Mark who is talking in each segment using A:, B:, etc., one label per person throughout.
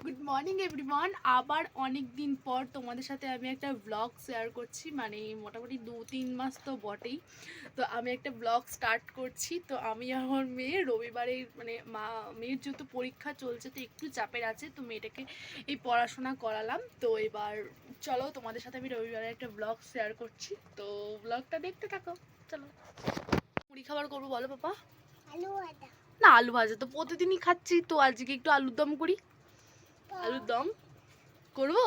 A: Good morning everyone. আবার অনেক দিন পর তোমাদের সাথে আমি একটা ব্লগ শেয়ার করছি, মানে মোটামুটি 2-3 মাস তো বটেই। তো আমি একটা ব্লগ স্টার্ট করছি। তো আমি আমার মেয়ে রবিবারে মানে মেয়ের যেহেতু পরীক্ষা চলছে তো একটু চাপের আছে, তো মেয়েটাকে এই পড়াশোনা করালাম। তো এবার চলো তোমাদের সাথে আমি রবিবারে একটা ব্লগ শেয়ার করছি, তো ব্লগটা দেখতে থাকো। চলো, মুড়ি খাবার করবো বলো পাপা?
B: আলু ভাজা।
A: না, আলু ভাজা তো প্রতিদিনই খাচ্ছি, তো আজকে একটু আলুর দম করি। আলুর দম করবো।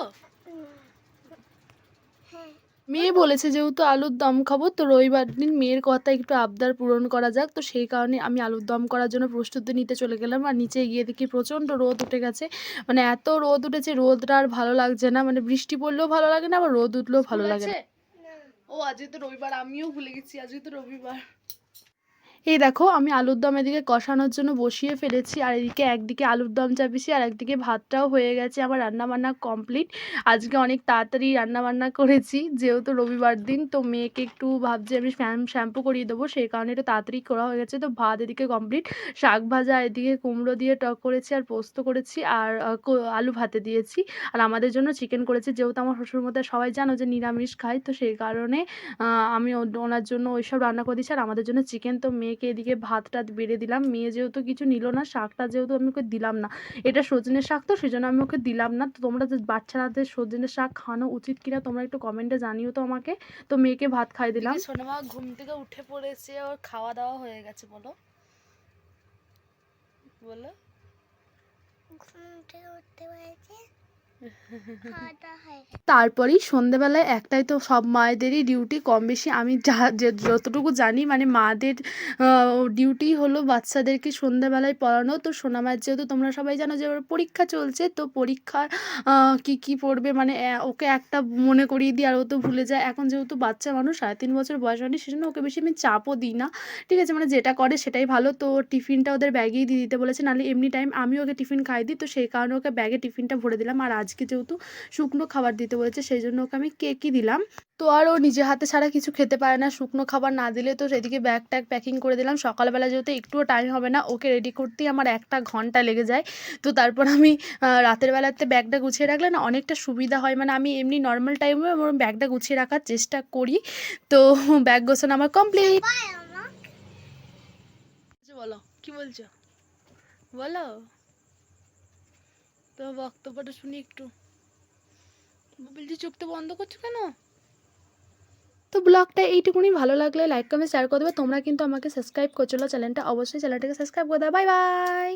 B: হ্যাঁ।
A: মেয়ে বলেছে যেহেতু আলুর দম খাবো, তো রবিবার দিন মেয়ের কথা একটু আবদার পূরণ করা যাক, তো সেই কারণে আমি আলুর দম করার জন্য প্রস্তুতি নিতে চলে গেলাম। আর নিচে গিয়ে দেখি প্রচণ্ড রোদ উঠে গেছে, মানে এত রোদ উঠেছে, রোদটা আর ভালো লাগছে না, মানে বৃষ্টি পড়লেও ভালো লাগে না, আবার রোদ উঠলেও ভালো লাগে না। ও আজকে তো রবিবার, আমিও ভুলে গেছি আজকে তো রবিবার। এই দেখো আমি আলুর দম এদিকে কষানোর জন্য বসিয়ে ফেলেছি, আর এদিকে একদিকে আলুর দম চাপিয়েছি আর একদিকে ভাতটাও হয়ে গেছে। আমার রান্নাবান্না কমপ্লিট। আজকে অনেক তাড়াতাড়ি রান্নাবান্না করেছি যেহেতু রবিবার দিন, তো মেয়েকে একটু ভাবছি আমি শ্যাম্পু করিয়ে দেবো, সেই কারণে একটু তাড়াতাড়ি করা হয়ে গেছে। তো ভাত এদিকে কমপ্লিট, শাক ভাজা এদিকে কুমড়ো দিয়ে টক করেছি আর পোস্ত করেছি, আর আলু ভাতে দিয়েছি। আর আমাদের জন্য চিকেন করেছি, যেহেতু আমার শ্বশুরমশাই সবাই জানো যে নিরামিষ খায়, তো সেই কারণে আমি ওনার জন্য ওইসব রান্না করে দিচ্ছি, আর আমাদের জন্য চিকেন। তো মেয়েকে এদিকে ভাতটা বেড়ে দিলাম, মেয়ে যেহেতু কিছু নিল না, শাকটা যেহেতু আমি ওকে দিলাম না, এটা সজনের শাক তো সেজন্য আমি ওকে দিলাম না। তো তোমরা যে বাচ্চাদের সজনের শাক খাওয়ানো উচিত কিনা তোমরা একটু কমেন্টে জানিও তো আমাকে। তো মেয়েকে ভাত খাই দিলাম। সোনামা ঘুম থেকে উঠে পড়েছে, ওর খাওয়া দাওয়া হয়ে গেছে। বলো বলো।
B: ঘুম থেকে উঠতে পেরেছি।
A: তারপরেই সন্ধেবেলায় একটাই তো সব মায়েদেরই ডিউটি কম বেশি, আমি যতটুকু জানি মানে মাদের ডিউটি হলো বাচ্চাদেরকে সন্ধেবেলায় পড়ানো। তো সোনামায়ের যেহেতু তোমরা সবাই জানো যে ওর পরীক্ষা চলছে, তো পরীক্ষার কি পড়বে মানে ওকে একটা মনে করিয়ে দিই আর ও তো ভুলে যায়। এখন যেহেতু বাচ্চা মানুষ, 3.5 বছর বয়স হয়নি, সেজন্য ওকে বেশি আমি চাপও দিই না। ঠিক আছে, মানে যেটা করে সেটাই ভালো। তো টিফিনটা ওদের ব্যাগেই দিয়ে দিতে বলেছে, নাহলে এমনি টাইম আমি ওকে টিফিন খাই দিই, তো সেই কারণে ওকে ব্যাগে টিফিনটা ভরে দিলাম। আর আজকে যেহেতু শুকনো খাবার দিতে বলেছে সেই জন্য ওকে আমি কেকই দিলাম। তো আর ও নিজে হাতে ছাড়া কিছু খেতে পারে না, শুকনো খাবার না দিলে। তো সেদিকে ব্যাগ ট্যাগ প্যাকিং করে দিলাম। সকালবেলা যেহেতু একটুও টাইম হবে না, ওকে রেডি করতেই আমার 1 ঘন্টা লেগে যায়। তো তারপর আমি রাতের বেলাতে ব্যাগটা গুছিয়ে রাখলে না অনেকটা সুবিধা হয়, মানে আমি এমনি নর্মাল টাইমে আমার ব্যাগটা গুছিয়ে রাখার চেষ্টা করি। তো ব্যাগ গোছানো আমার কমপ্লিট। বলো কি বলছো, বলো তো বক্তব্যটা শুনি একটু। বলছি চোখটা বন্ধ করছো কেন? তো ব্লগটা এইটুকুনি, ভালো লাগলে লাইক কমেন্ট শেয়ার করে দেবে। তোমরা কিন্তু আমাকে সাবস্ক্রাইব করছো না চ্যানেলটা, অবশ্যই চ্যানেলটাকে সাবস্ক্রাইব করে দাও। Bye bye.